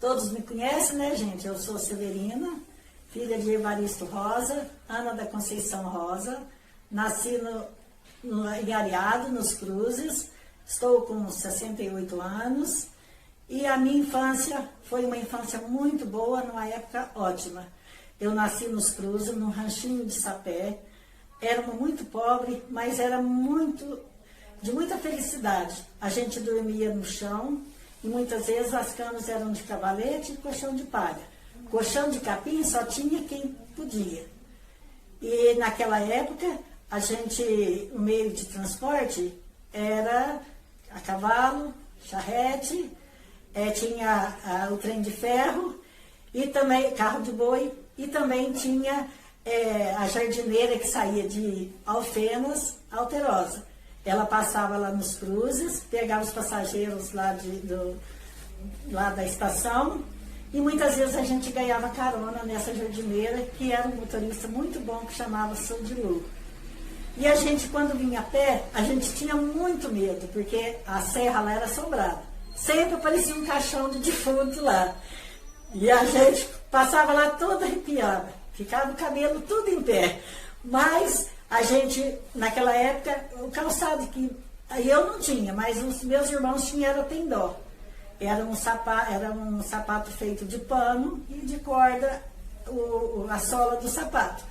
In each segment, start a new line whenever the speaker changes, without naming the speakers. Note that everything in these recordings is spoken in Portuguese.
Todos me conhecem, né, gente? Eu sou Severina, filha de Evaristo Rosa, Ana da Conceição Rosa. Nasci em Areado, nos Cruzes. Estou com 68 anos. E a minha infância foi uma infância muito boa, numa época ótima. Eu nasci nos Cruzes, num ranchinho de sapé. Éramos muito pobres, mas era de muita felicidade. A gente dormia no chão e muitas vezes as camas eram de cavalete e colchão de palha. Colchão de capim só tinha quem podia. E naquela época, o meio de transporte era a cavalo, charrete, tinha o trem de ferro, e também carro de boi, e também tinha a jardineira que saía de Alfenas, Alterosa. Ela passava lá nos Cruzes, pegava os passageiros lá da estação, e muitas vezes a gente ganhava carona nessa jardineira, que era um motorista muito bom, que chamava Sodilu. E a gente, quando vinha a pé, a gente tinha muito medo, porque a serra lá era assombrada. Sempre aparecia um caixão de defunto lá. E a gente passava lá toda arrepiada, ficava o cabelo tudo em pé. Mas a gente, naquela época, o calçado que eu não tinha, mas os meus irmãos tinham era tendó. Era um sapato feito de pano e de corda, a sola do sapato.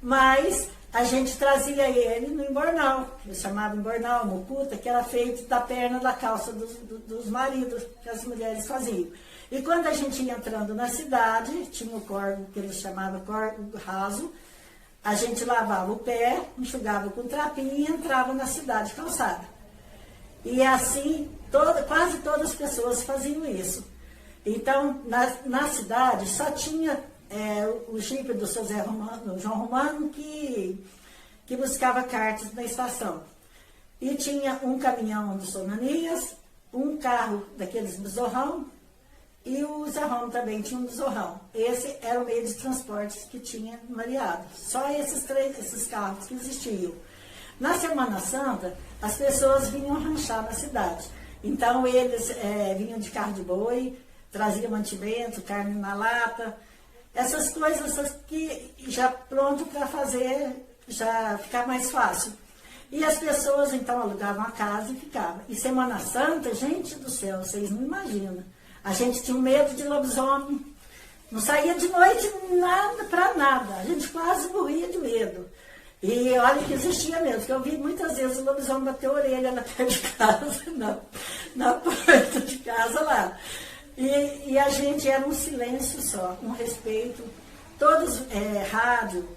Mas a gente trazia ele no embornal, eu chamava embornal, mucuta, que era feito da perna da calça dos maridos, que as mulheres faziam. E quando a gente ia entrando na cidade, tinha o corgo, que eles chamavam corgo raso, a gente lavava o pé, enxugava com trapinho e entrava na cidade calçada. E assim, quase todas as pessoas faziam isso. Então, na cidade, só tinha o jipe do seu João Romano, que buscava cartas na estação. E tinha um caminhão do Sonanias, um carro daqueles besorrão, e o Zerrão também tinha um besorrão. Esse era o meio de transportes que tinha no Areado. Só esses carros que existiam. Na Semana Santa, as pessoas vinham ranchar na cidade. Então, eles vinham de carro de boi, traziam mantimento, carne na lata, essas coisas que já pronto para fazer, já ficar mais fácil. E as pessoas, então, alugavam a casa e ficavam. E Semana Santa, gente do céu, vocês não imaginam. A gente tinha medo de lobisomem, não saía de noite nada para nada. A gente quase morria de medo. E olha que existia mesmo, porque eu vi muitas vezes o lobisomem bater a orelha na perna de casa, na porta de casa lá. E a gente era um silêncio só, um respeito. Todos, rádio,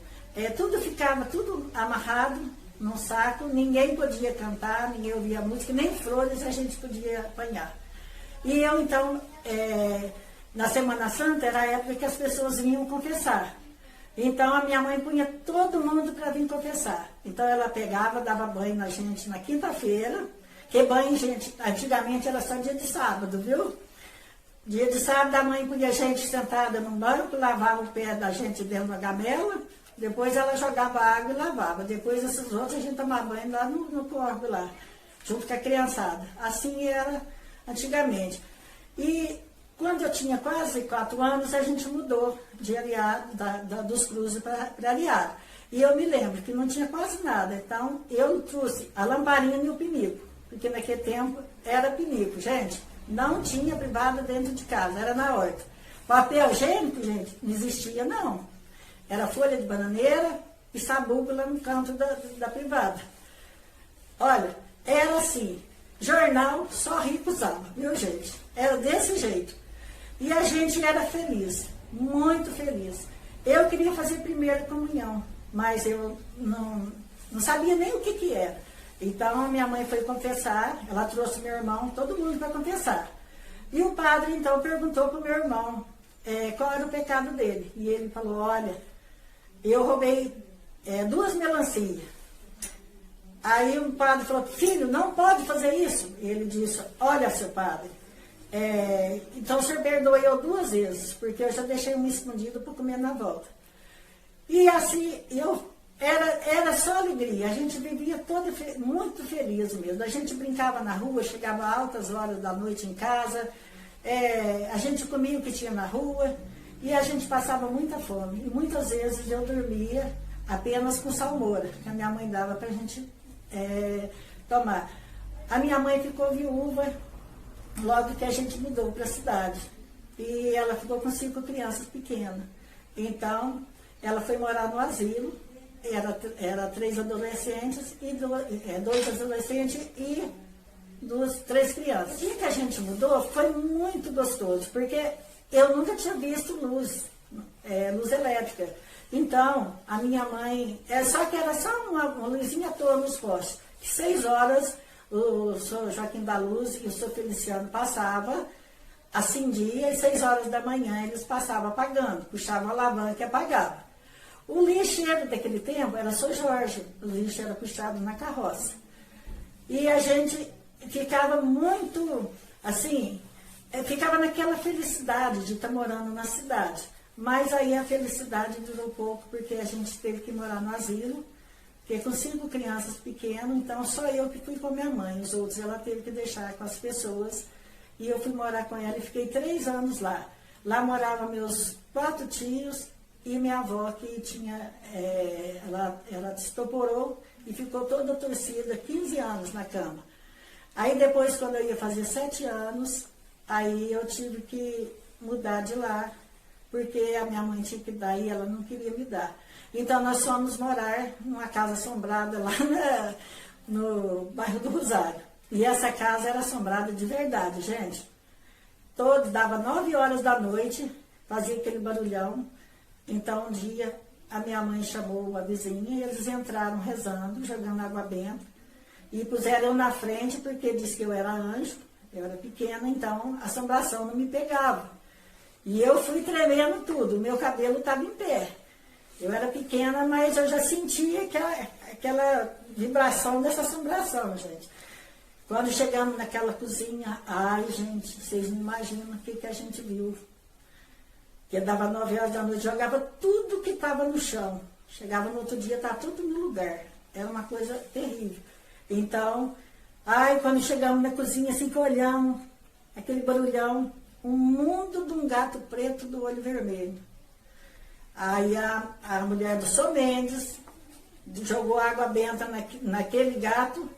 ficava tudo amarrado num saco, ninguém podia cantar, ninguém ouvia música, nem flores a gente podia apanhar. E eu, então, na Semana Santa, era a época que as pessoas vinham confessar. Então, a minha mãe punha todo mundo para vir confessar. Então, ela pegava, dava banho na gente na quinta-feira, que banho, gente, antigamente era só dia de sábado, viu? Dia de sábado, a mãe punha a gente sentada num banco, lavava o pé da gente dentro da gamela, depois ela jogava água e lavava. Depois, esses outros, a gente tomava banho lá no corpo lá, junto com a criançada. Assim era antigamente. E quando eu tinha quase 4 anos, a gente mudou de Areado, dos Cruzes para Areado. E eu me lembro que não tinha quase nada. Então, eu trouxe a lamparina e o pinico. Porque naquele tempo era pinico, gente. Não tinha privada dentro de casa, era na horta. Papel higiênico, gente, não existia, não. Era folha de bananeira e sabugo lá no canto da privada. Olha, era assim, jornal só rico usava, viu, gente? Era desse jeito. E a gente era feliz, muito feliz. Eu queria fazer primeira comunhão, mas eu não sabia nem o que era. Então, a minha mãe foi confessar, ela trouxe meu irmão, todo mundo para confessar. E o padre, então, perguntou para o meu irmão qual era o pecado dele. E ele falou, olha, eu roubei 2 melancias. Aí o padre falou, filho, não pode fazer isso. E ele disse, olha, seu padre, então o senhor perdoe eu 2 vezes, porque eu já deixei um escondido para comer na volta. E assim, era só alegria, a gente vivia muito feliz mesmo. A gente brincava na rua, chegava a altas horas da noite em casa, a gente comia o que tinha na rua e a gente passava muita fome. E muitas vezes eu dormia apenas com salmoura, que a minha mãe dava para a gente tomar. A minha mãe ficou viúva logo que a gente mudou para a cidade. E ela ficou com 5 crianças pequenas. Então, ela foi morar no asilo. Era 3 adolescentes, e 2 adolescentes e 3 crianças. O dia que a gente mudou foi muito gostoso, porque eu nunca tinha visto luz elétrica. Então, a minha mãe, só que era só uma luzinha à toa nos postes. 6 horas, o senhor Joaquim da Luz e o senhor Feliciano passavam, acendia, e 6 horas da manhã eles passavam apagando, puxavam a alavanca e apagavam. O lixeiro daquele tempo era São Jorge, o lixo era puxado na carroça. E a gente ficava muito, assim, ficava naquela felicidade de estar morando na cidade. Mas aí a felicidade durou pouco, porque a gente teve que morar no asilo, porque com 5 crianças pequenas, então só eu que fui com minha mãe, os outros ela teve que deixar com as pessoas, e eu fui morar com ela e fiquei 3 anos lá. Lá moravam meus 4 tios e minha avó, que tinha, ela estoporou e ficou toda torcida, 15 anos na cama. Aí depois, quando eu ia fazer 7 anos, aí eu tive que mudar de lá, porque a minha mãe tinha que dar e ela não queria me dar. Então nós fomos morar numa casa assombrada lá no bairro do Rosário. E essa casa era assombrada de verdade, gente. Dava 9 horas da noite, fazia aquele barulhão. Então um dia a minha mãe chamou a vizinha e eles entraram rezando, jogando água benta. E puseram eu na frente, porque disse que eu era anjo, eu era pequena, então a assombração não me pegava. E eu fui tremendo tudo, o meu cabelo estava em pé. Eu era pequena, mas eu já sentia aquela vibração dessa assombração, gente. Quando chegamos naquela cozinha, ai, gente, vocês não imaginam o que a gente viu. Que dava 9 horas da noite, jogava tudo que estava no chão. Chegava no outro dia, estava tudo no lugar. Era uma coisa terrível. Então, quando chegamos na cozinha, assim que olhamos, aquele barulhão, um mundo de um gato preto do olho vermelho. Aí a mulher do São Mendes jogou água benta naquele gato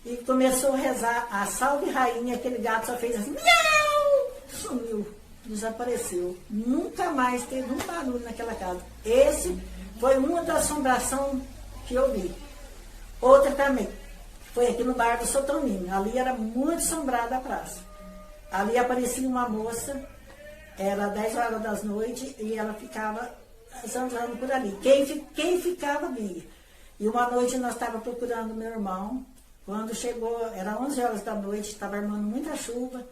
e começou a rezar a Salve Rainha. Aquele gato só fez assim, miau, sumiu, desapareceu. Nunca mais teve um barulho naquela casa. Esse foi uma das assombrações que eu vi. Outra também, foi aqui no bairro do Sotonino. Ali era muito assombrada a praça. Ali aparecia uma moça, era 10 horas da noite, e ela ficava andando por ali. Quem ficava, via. E uma noite nós estávamos procurando meu irmão. Quando chegou, era 11 horas da noite, estava armando muita chuva,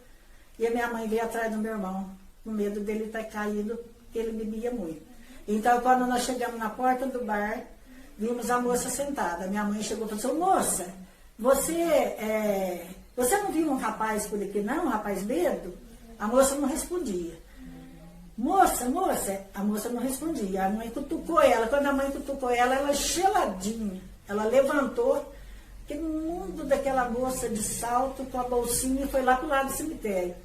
e a minha mãe veio atrás do meu irmão, com medo dele estar caído, porque ele bebia muito. Então, quando nós chegamos na porta do bar, vimos a moça sentada. Minha mãe chegou e falou assim, moça, você não viu um rapaz por aqui não, um rapaz bêbado? A moça não respondia. Moça, a moça não respondia. A mãe cutucou ela. Quando a mãe cutucou ela, ela geladinha. Ela levantou, aquele mundo daquela moça de salto com a bolsinha e foi lá para o lado do cemitério.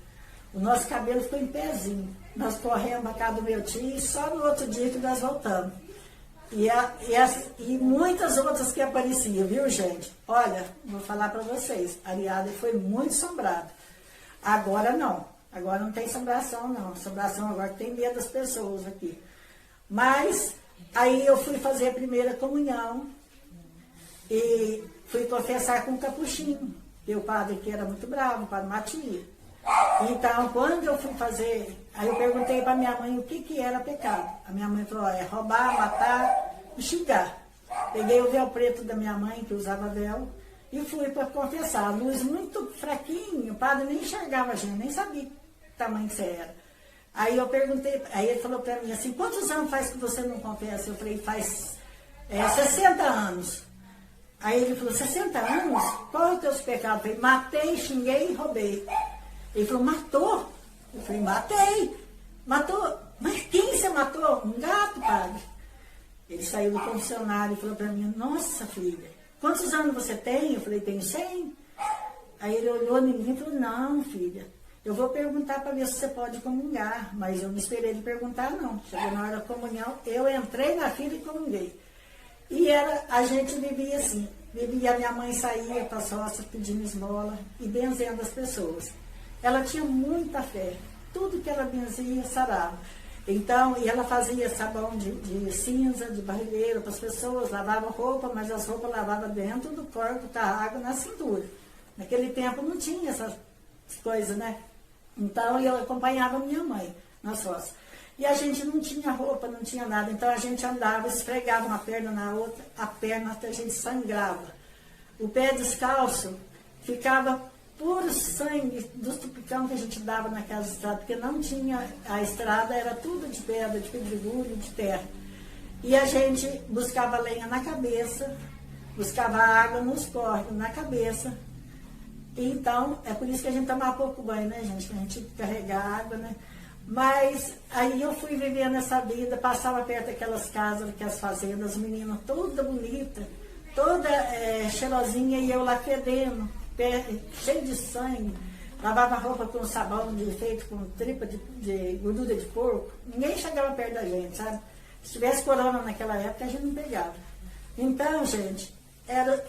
O nosso cabelo ficou em pezinho. Nós corremos a casa do meu tio e só no outro dia que nós voltamos. E muitas outras que apareciam, viu, gente? Olha, vou falar para vocês, Areada foi muito assombrada. Agora não. Agora não tem assombração, não. Assombração agora tem medo das pessoas aqui. Mas aí eu fui fazer a primeira comunhão e fui confessar com o capuchinho. E o padre que era muito bravo, o padre Matias. Então, quando eu fui fazer, aí eu perguntei para minha mãe o que era pecado. A minha mãe falou, é roubar, matar e xingar. Peguei o véu preto da minha mãe, que usava véu, e fui para confessar. A luz muito fraquinha, o padre nem enxergava a gente, nem sabia que tamanho que você era. Aí eu perguntei, aí ele falou para mim assim, quantos anos faz que você não confessa? Eu falei, faz 60 anos. Aí ele falou, 60 anos? Qual é o teu pecado? Eu falei, matei, xinguei e roubei. Ele falou, matou? Eu falei, matei. Matou? Mas quem você matou? Um gato, padre. Ele saiu do confessionário e falou para mim, nossa filha, quantos anos você tem? Eu falei, tenho 100. Aí ele olhou em mim e falou, não filha, eu vou perguntar para ver se você pode comungar, mas eu não esperei ele perguntar, não. Chegou na hora da comunhão, eu entrei na fila e comunguei. E a gente vivia assim, a minha mãe saía para a sócia pedindo esmola e benzendo as pessoas. Ela tinha muita fé, tudo que ela benzia sarava. Então, e ela fazia sabão de cinza, de barrilheiro para as pessoas, lavava roupa, mas as roupas lavava dentro do corpo, com a água na cintura. Naquele tempo não tinha essas coisas, né? Então, eu acompanhava minha mãe na sócia. E a gente não tinha roupa, não tinha nada. Então, a gente andava, esfregava uma perna na outra, a perna até a gente sangrava. O pé descalço ficava puro sangue do tupicão que a gente dava naquela estrada, porque não tinha, a estrada era tudo de pedra, de pedregulho, de terra. E a gente buscava lenha na cabeça, buscava água nos córregos, na cabeça. Então, é por isso que a gente tomava pouco banho, né, gente? A gente tinha que carregar água, né? Mas aí eu fui vivendo essa vida, passava perto daquelas casas, daquelas fazendas, meninas toda bonita, toda cheirosinha, e eu lá fedendo, cheio de sangue, lavava roupa com sabão feito com tripa de gordura de porco. Ninguém chegava perto da gente, sabe? Se tivesse corona naquela época, a gente não pegava. Então, gente,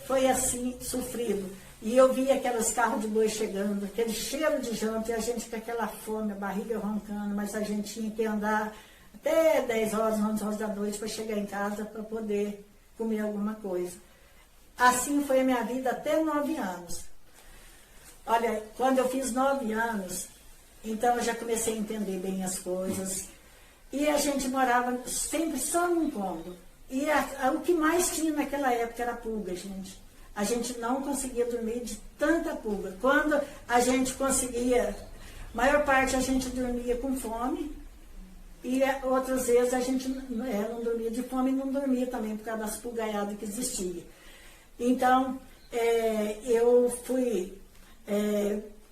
foi assim, sofrido. E eu via aqueles carros de boi chegando, aquele cheiro de janta, e a gente com aquela fome, a barriga roncando, mas a gente tinha que andar até 10 horas, 11 horas da noite para chegar em casa para poder comer alguma coisa. Assim foi a minha vida até 9 anos. Olha, quando eu fiz 9 anos, então eu já comecei a entender bem as coisas. E a gente morava sempre só num cômodo. E o que mais tinha naquela época era pulga, gente. A gente não conseguia dormir de tanta pulga. Quando a gente conseguia, a maior parte a gente dormia com fome, e outras vezes a gente não dormia de fome e não dormia também por causa das pulgaiadas que existiam. Então, eu fui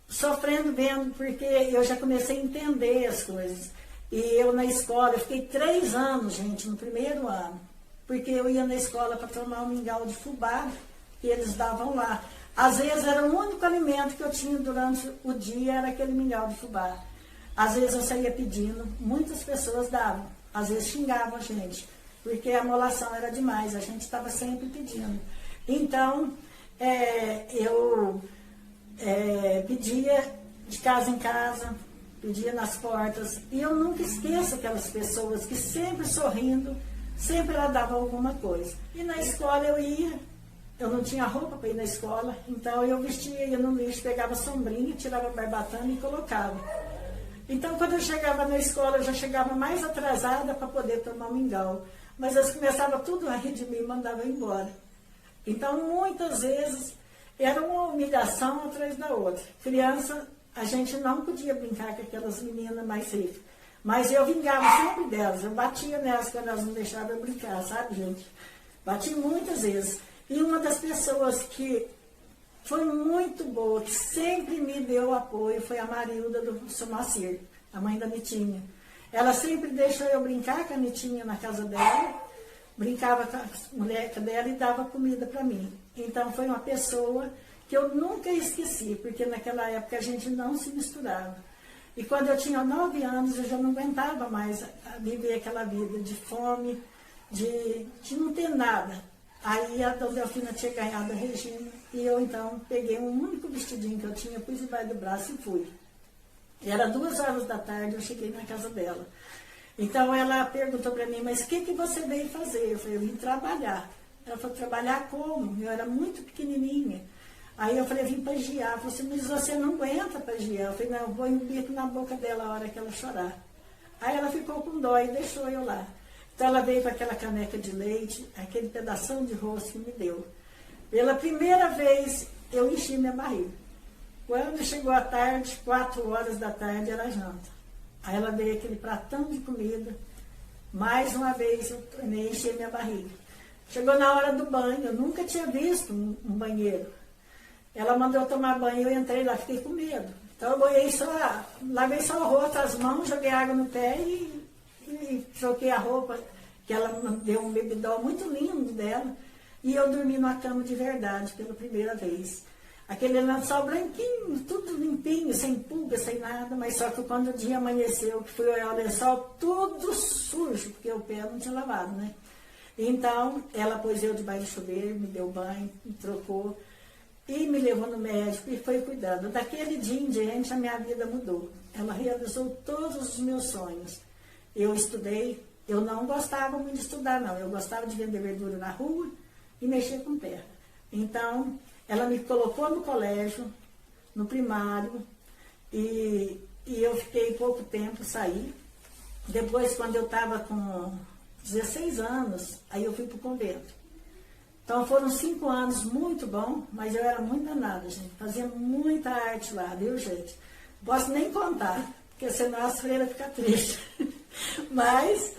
sofrendo vendo, porque eu já comecei a entender as coisas. E eu na escola, eu fiquei 3 anos, gente, no primeiro ano, porque eu ia na escola para tomar um mingau de fubá, que eles davam lá. Às vezes era o único alimento que eu tinha durante o dia, era aquele mingau de fubá. Às vezes eu saía pedindo, muitas pessoas davam, às vezes xingavam a gente, porque a amolação era demais, a gente estava sempre pedindo. Então, eu pedia de casa em casa, pedia nas portas, e eu nunca esqueço aquelas pessoas que sempre sorrindo, sempre ela dava alguma coisa. E na escola eu não tinha roupa para ir na escola, então eu vestia, ia no lixo, pegava sombrinha, tirava barbatana e colocava. Então, quando eu chegava na escola, eu já chegava mais atrasada para poder tomar um mingau. Mas eles começavam tudo a rir de mim e mandavam embora. Então, muitas vezes, era uma humilhação atrás da outra. Criança, a gente não podia brincar com aquelas meninas mais ricas. Mas eu vingava sempre delas, eu batia nelas quando elas não deixavam eu brincar, sabe, gente? Bati muitas vezes. E uma das pessoas que foi muito boa, que sempre me deu apoio, foi a Marilda do Sumacir, a mãe da Nitinha. Ela sempre deixou eu brincar com a Nitinha na casa dela, brincava com a moleca dela e dava comida para mim. Então foi uma pessoa que eu nunca esqueci, porque naquela época a gente não se misturava. E quando eu tinha 9 anos, eu já não aguentava mais viver aquela vida de fome, de não ter nada. Aí a Dona Delfina tinha ganhado a Regina, e eu então peguei um único vestidinho que eu tinha, pus embaixo do braço e fui. E era 2 horas da tarde, eu cheguei na casa dela. Então ela perguntou para mim, mas o que você veio fazer? Eu falei, eu vim trabalhar. Ela falou, trabalhar como? Eu era muito pequenininha. Aí eu falei, eu vim para giar. Ela falou assim, mas você não aguenta para giar. Eu falei, não, eu vou em um bico na boca dela a hora que ela chorar. Aí ela ficou com dó e deixou eu lá. Então ela veio com aquela caneca de leite, aquele pedação de rosto que me deu. Pela primeira vez eu enchi minha barriga. Quando chegou a tarde, 4 horas da tarde era janta. Aí ela veio aquele pratão de comida. Mais uma vez eu enchi minha barriga. Chegou na hora do banho, eu nunca tinha visto um banheiro. Ela mandou eu tomar banho, eu entrei lá, fiquei com medo. Então eu lavei só o rosto, as mãos, joguei água no pé e troquei a roupa, que ela deu um bebidol muito lindo dela, e eu dormi numa cama de verdade pela primeira vez. aquele lençol branquinho, tudo limpinho, sem pulga, sem nada, mas só que quando o dia amanheceu, que fui olhar o lençol, tudo sujo, porque o pé não tinha lavado, né? Então, ela pôs eu debaixo do chuveiro, me deu banho, me trocou, e me levou no médico e foi cuidando. Daquele dia em diante, a minha vida mudou. Ela realizou todos os meus sonhos. Eu estudei, eu não gostava muito de estudar, não. Eu gostava de vender verdura na rua e mexer com terra. Então, ela me colocou no colégio, no primário, e eu fiquei pouco tempo, saí. Depois, quando eu estava com 16 anos, aí eu fui para o convento. Então foram 5 anos muito bom, mas eu era muito danada, gente. Fazia muita arte lá, viu, gente? Não posso nem contar, porque senão as freiras ficam tristes. Mas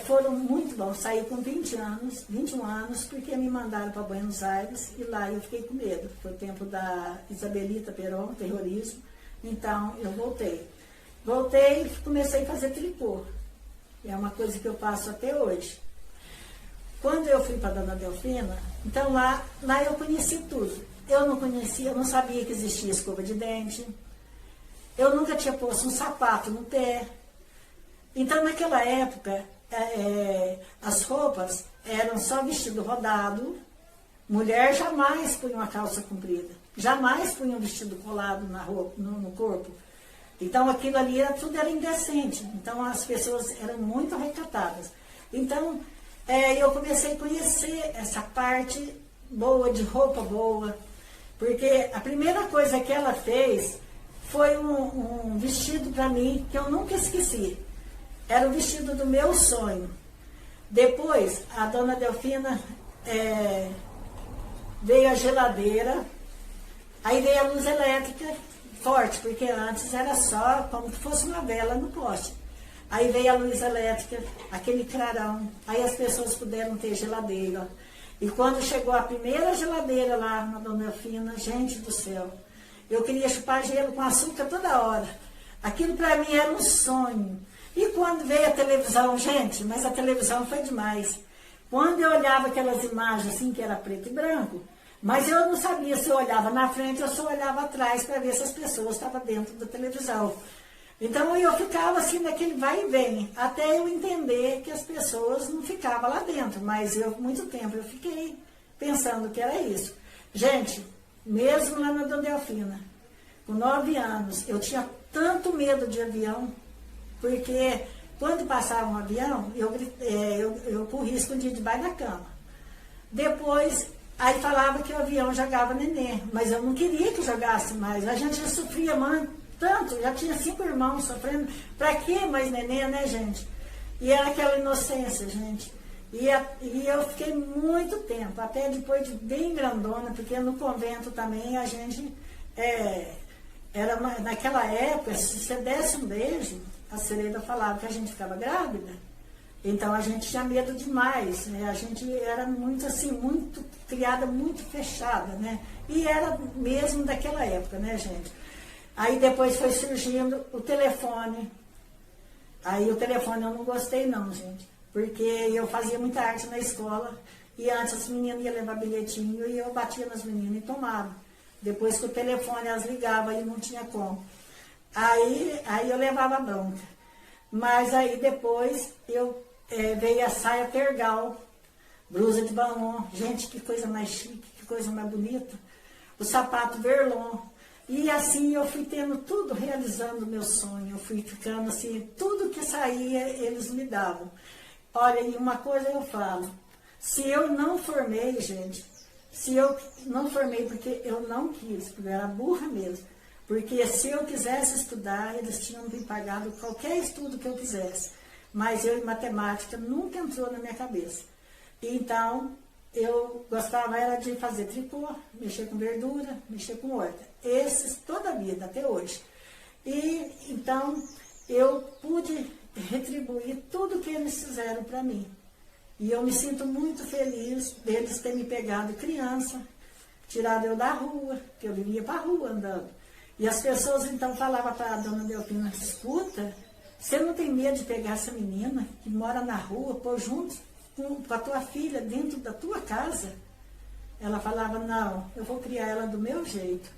foram muito bons. Saí com 21 anos, porque me mandaram para Buenos Aires e lá eu fiquei com medo. Foi o tempo da Isabelita Perón, terrorismo. Então eu voltei. Voltei e comecei a fazer tricô. É uma coisa que eu faço até hoje. Quando eu fui para Dona Delfina, então lá eu conheci tudo. Eu não conhecia, eu não sabia que existia escova de dente. Eu nunca tinha posto um sapato no pé. Então, naquela época, as roupas eram só vestido rodado. Mulher jamais punha uma calça comprida. Jamais punha um vestido colado na roupa, no corpo. Então, aquilo ali tudo era indecente. Então, as pessoas eram muito recatadas. Então, eu comecei a conhecer essa parte boa, de roupa boa, porque a primeira coisa que ela fez foi um vestido para mim que eu nunca esqueci. Era o vestido do meu sonho. Depois, a Dona Delfina veio a geladeira, aí veio a luz elétrica forte, porque antes era só como se fosse uma vela no poste. Aí veio a luz elétrica, aquele clarão, aí as pessoas puderam ter geladeira. E quando chegou a primeira geladeira lá na Dona Delfina, gente do céu, eu queria chupar gelo com açúcar toda hora. Aquilo para mim era um sonho. E quando veio a televisão, gente, mas a televisão foi demais. Quando eu olhava aquelas imagens assim, que era preto e branco, mas eu não sabia se eu olhava na frente ou se eu olhava atrás para ver se as pessoas estavam dentro da televisão. Então eu ficava assim naquele vai e vem, até eu entender que as pessoas não ficavam lá dentro, mas muito tempo eu fiquei pensando que era isso. Gente, mesmo lá na Dona Delfina, com 9 anos, eu tinha tanto medo de avião, porque quando passava um avião, eu corria escondido debaixo da cama. Depois, aí falava que o avião jogava neném, mas eu não queria que jogasse mais, a gente já sofria tanto, já tinha 5 irmãos sofrendo, pra que mais neném, né, gente? E era aquela inocência, gente. E eu fiquei muito tempo, até depois de bem grandona, porque no convento também a gente, naquela época, se você desse um beijo, a Sereda falava que a gente ficava grávida, então a gente tinha medo demais, né? A gente era muito assim, muito criada, muito fechada, né? E era mesmo daquela época, né, gente? Aí depois foi surgindo o telefone. Aí o telefone eu não gostei não, gente. Porque eu fazia muita arte na escola. E antes as meninas iam levar bilhetinho e eu batia nas meninas e tomava. Depois que o telefone elas ligavam e não tinha como. Aí eu levava bronca. Mas aí depois veio a saia tergal, blusa de balão. Gente, que coisa mais chique, que coisa mais bonita. O sapato verlon. E assim eu fui tendo tudo, realizando o meu sonho. Eu fui ficando assim, tudo que saía eles me davam. Olha, e uma coisa eu falo, se eu não formei, gente, se eu não formei porque eu não quis, porque eu era burra mesmo, porque se eu quisesse estudar, eles tinham me pagado qualquer estudo que eu quisesse, mas eu em matemática nunca entrou na minha cabeça. Então, eu gostava era de fazer tricô, mexer com verdura, mexer com horta. Esses toda a vida, até hoje. E então eu pude retribuir tudo que eles fizeram para mim. E eu me sinto muito feliz deles terem me pegado criança, tirado eu da rua, que eu vivia para a rua andando. E as pessoas então falavam para a Dona Delfina, escuta, você não tem medo de pegar essa menina que mora na rua, pôr junto com a tua filha dentro da tua casa? Ela falava, não, eu vou criar ela do meu jeito.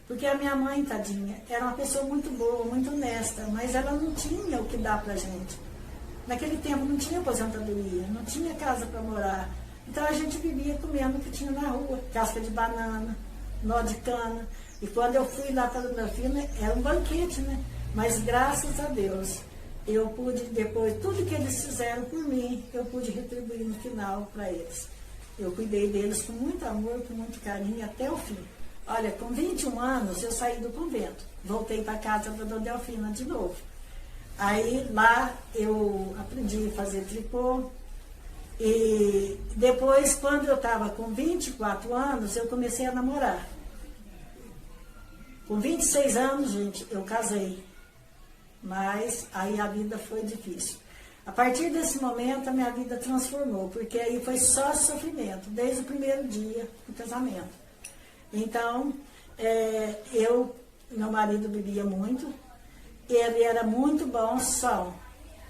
Porque a minha mãe, tadinha, era uma pessoa muito boa, muito honesta, mas ela não tinha o que dar pra gente. Naquele tempo não tinha aposentadoria, não tinha casa para morar. Então a gente vivia comendo o que tinha na rua, casca de banana, nó de cana. E quando eu fui lá para o meu filho, era um banquete, né? Mas graças a Deus, eu pude, depois, tudo que eles fizeram por mim, eu pude retribuir no final para eles. Eu cuidei deles com muito amor, com muito carinho, até o fim. Olha, com 21 anos, eu saí do convento. Voltei para casa da Dona Delfina de novo. Aí, lá, eu aprendi a fazer tricô. E depois, quando eu estava com 24 anos, eu comecei a namorar. Com 26 anos, gente, eu casei. Mas aí a vida foi difícil. A partir desse momento, a minha vida transformou, porque aí foi só sofrimento, desde o primeiro dia do casamento. Então, meu marido bebia muito, ele era muito bom, só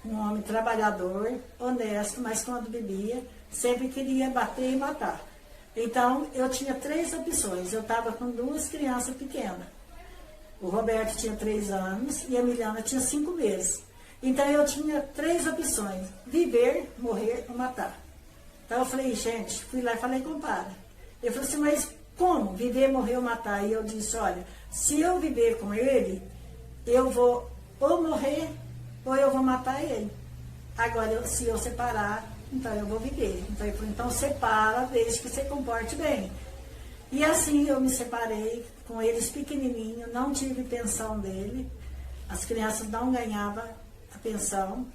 um homem trabalhador, honesto, mas quando bebia, sempre queria bater e matar. Então, eu tinha 3 opções, eu estava com 2 crianças pequenas. O Roberto tinha 3 anos e a Emiliana tinha 5 meses. Então eu tinha 3 opções: viver, morrer ou matar. Então eu falei, gente, fui lá e falei com o padre. Ele falou assim, mas como? Viver, morrer ou matar? E eu disse, olha, se eu viver com ele, eu vou ou morrer ou eu vou matar ele. Agora, se eu separar, então eu vou viver. Então ele falou, então separa, desde que você comporte bem. E assim eu me separei com eles pequenininhos, não tive pensão dele, as crianças não ganhavam a pensão.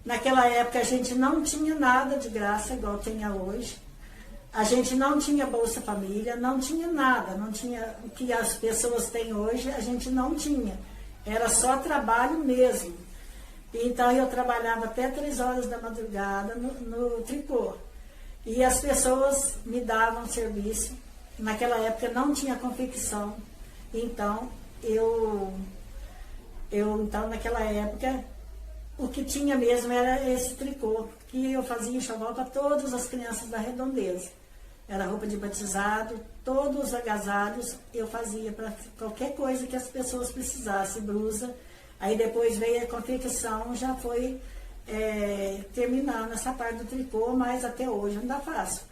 Naquela época a gente não tinha nada de graça, igual tem hoje. A gente não tinha Bolsa Família, não tinha nada, não tinha o que as pessoas têm hoje, a gente não tinha. Era só trabalho mesmo. Então eu trabalhava até 3 horas da madrugada no tricô. E as pessoas me davam serviço. Naquela época não tinha confecção, então então naquela época o que tinha mesmo era esse tricô, que eu fazia enxoval para todas as crianças da redondeza. Era roupa de batizado, todos os agasalhos eu fazia para qualquer coisa que as pessoas precisassem, blusa. Aí depois veio a confecção, já foi terminando essa parte do tricô, mas até hoje ainda faço.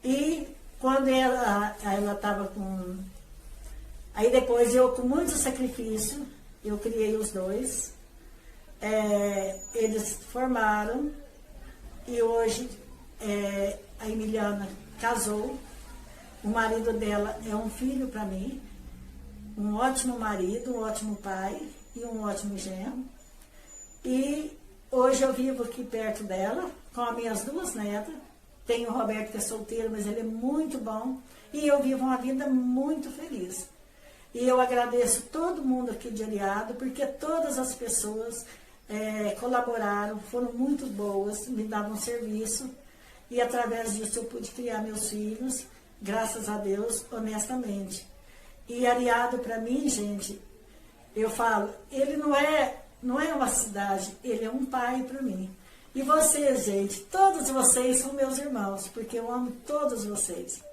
E quando ela estava com... Aí depois eu, com muito sacrifício, eu criei os 2. Eles formaram e hoje a Emiliana casou. O marido dela é um filho para mim, um ótimo marido, um ótimo pai e um ótimo genro. E hoje eu vivo aqui perto dela, com as minhas 2 netas. Tem o Roberto, que é solteiro, mas ele é muito bom. E eu vivo uma vida muito feliz. E eu agradeço todo mundo aqui de Areado, porque todas as pessoas colaboraram, foram muito boas, me davam serviço. E através disso eu pude criar meus filhos, graças a Deus, honestamente. E Areado, para mim, gente, eu falo, ele não é uma cidade, ele é um pai para mim. E vocês, gente, todos vocês são meus irmãos, porque eu amo todos vocês.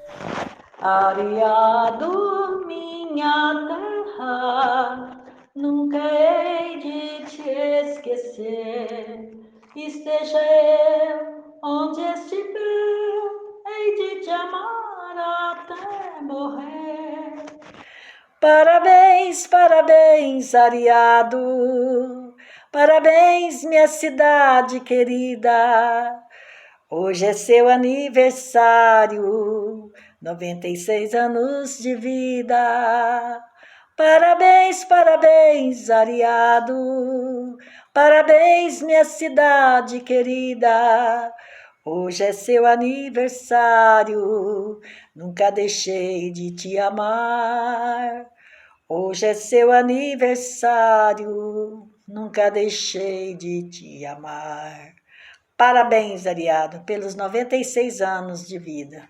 Areado, minha terra, nunca hei de te esquecer. Esteja eu onde estiver, hei de te amar até morrer. Parabéns, parabéns, Areado. Parabéns, minha cidade querida, hoje é seu aniversário, 96 anos de vida. Parabéns, parabéns, Areado, parabéns, minha cidade querida, hoje é seu aniversário, nunca deixei de te amar. Hoje é seu aniversário, nunca deixei de te amar. Parabéns, Areado, pelos 96 anos de vida.